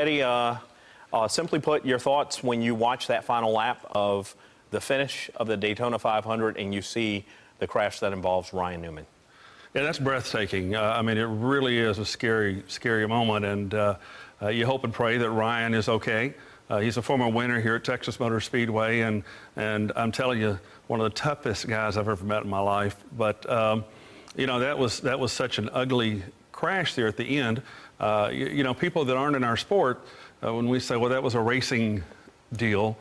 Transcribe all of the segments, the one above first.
Eddie, simply put, your thoughts when you watch that final lap of the finish of the Daytona 500 and you see the crash that involves Ryan Newman. Yeah, that's breathtaking. I mean, it really is a scary, scary moment, and you hope and pray that Ryan is okay. He's a former winner here at Texas Motor Speedway, and I'm telling you, one of the toughest guys I've ever met in my life. But you know, that was such an ugly crash there at the end. You know, people that aren't in our sport, when we say, well, that was a racing deal,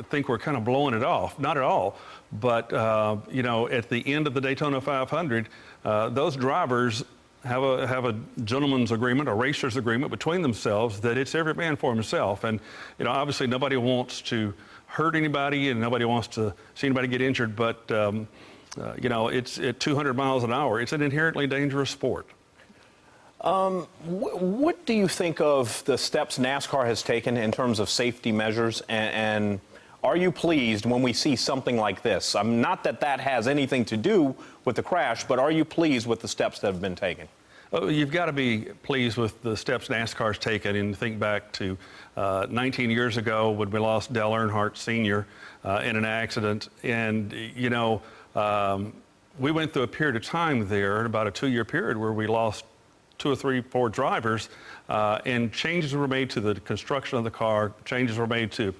think we're kind of blowing it off. Not at all. But, you know, at the end of the Daytona 500, those drivers have a gentleman's agreement, a racer's agreement between themselves that it's every man for himself. And, you know, obviously nobody wants to hurt anybody and nobody wants to see anybody get injured. But, you know, it's at 200 miles an hour. It's an inherently dangerous sport. What do you think of the steps NASCAR has taken in terms of safety measures, and are you pleased when we see something like this? Not that that has anything to do with the crash, but are you pleased with the steps that have been taken? You've got to be pleased with the steps NASCAR's taken, and think back to 19 years ago when we lost Dale Earnhardt Sr. In an accident. And, you know, we went through a period of time there, about a 2-year period, where we lost 2 or 3, 4 drivers, and changes were made to the construction of the car, changes were made to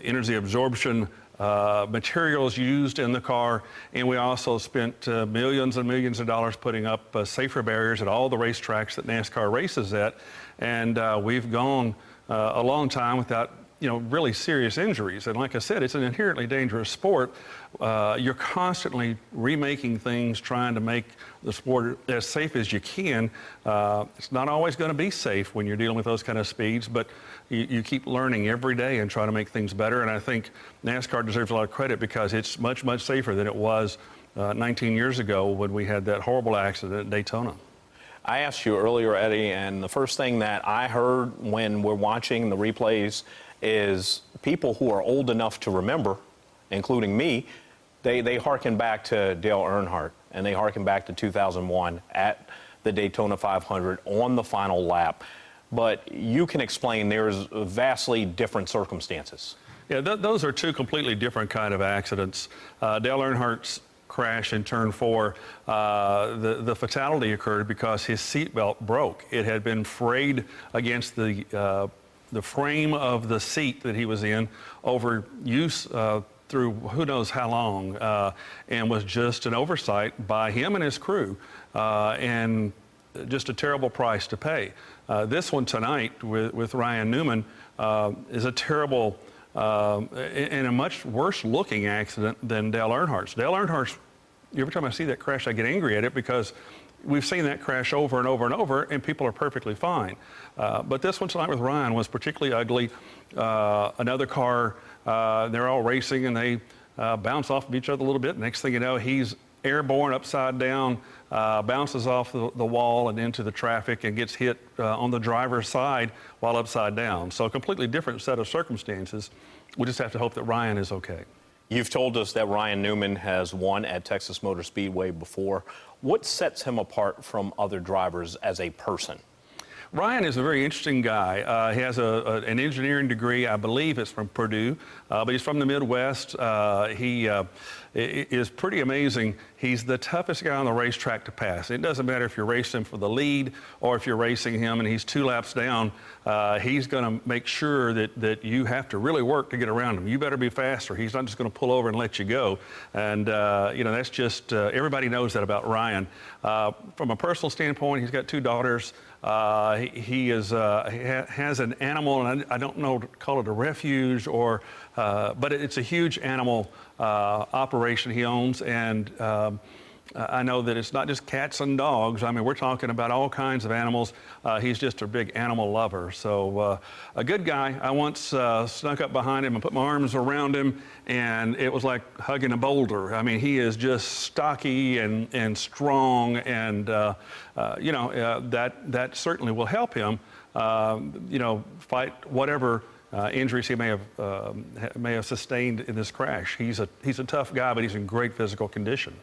energy absorption materials used in the car, and we also spent millions and millions of dollars putting up safer barriers at all the racetracks that NASCAR races at, and we've gone a long time without, you know, really serious injuries. And like I said, it's an inherently dangerous sport. You're constantly remaking things, trying to make the sport as safe as you can. It's not always going to be safe when you're dealing with those kind of speeds, but you keep learning every day and try to make things better. And I think NASCAR deserves a lot of credit because it's much, much safer than it was 19 years ago when we had that horrible accident at Daytona. I asked you earlier, Eddie, and the first thing that I heard when we're watching the replays is people who are old enough to remember, including me, they harken back to Dale Earnhardt, and they harken back to 2001 at the Daytona 500 on the final lap. But you can explain there's vastly different circumstances. Yeah, those are 2 completely different kind of accidents. Dale Earnhardt's crash in turn 4, the fatality occurred because his seatbelt broke. It had been frayed against the frame of the seat that he was in over use through who knows how long, and was just an oversight by him and his crew, and just a terrible price to pay. This one tonight with Ryan Newman is a terrible and a much worse looking accident than Dale Earnhardt's. Dale Earnhardt's, every time I see that crash, I get angry at it because we've seen that crash over and over and over, and people are perfectly fine. But this one tonight with Ryan was particularly ugly. Another car, they're all racing, and they bounce off of each other a little bit. Next thing you know, he's airborne upside down, bounces off the wall and into the traffic and gets hit on the driver's side while upside down. So a completely different set of circumstances. We just have to hope that Ryan is okay. You've told us that Ryan Newman has won at Texas Motor Speedway before. What sets him apart from other drivers as a person? Ryan is a very interesting guy. He has an engineering degree. I believe it's from Purdue, but he's from the Midwest. He is pretty amazing. He's the toughest guy on the racetrack to pass. It doesn't matter if you're racing for the lead or if you're racing him and he's 2 laps down. He's going to make sure that you have to really work to get around him. You better be faster. He's not just going to pull over and let you go. And, you know, that's just, everybody knows that about Ryan. From a personal standpoint, he's got 2 daughters. He has an animal, and I don't know to call it a refuge or, but it's a huge animal operation he owns, and I know that it's not just cats and dogs. I mean, we're talking about all kinds of animals. He's just a big animal lover. So a good guy. I once snuck up behind him and put my arms around him, and it was like hugging a boulder. I mean, he is just stocky and strong, and you know, that certainly will help him, you know, fight whatever injuries he may have sustained in this crash. He's a tough guy, but he's in great physical condition.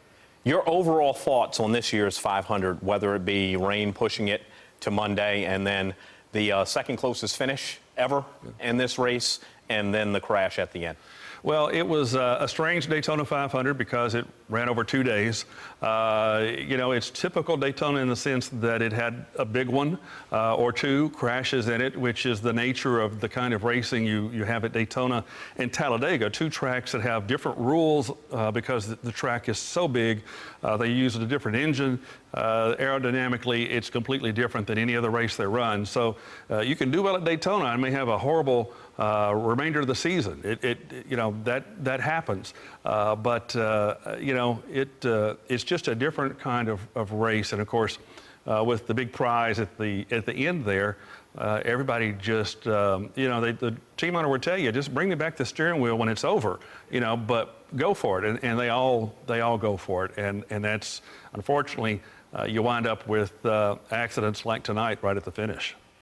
Your overall thoughts on this year's 500, whether it be rain pushing it to Monday and then the second closest finish ever in this race, and then the crash at the end. Well, it was a strange Daytona 500 because it ran over 2 days. It's typical Daytona in the sense that it had a big one or two crashes in it, which is the nature of the kind of racing you have at Daytona and Talladega, two tracks that have different rules because the track is so big. They use a different engine. Aerodynamically, it's completely different than any other race they run. So you can do well at Daytona and may have a horrible remainder of the season. That happens. It's just a different kind of race. And of course, with the big prize at the end there, everybody just, the team owner would tell you, just bring me back the steering wheel when it's over, but go for it. And they all go for it. And that's, unfortunately, you wind up with accidents like tonight right at the finish.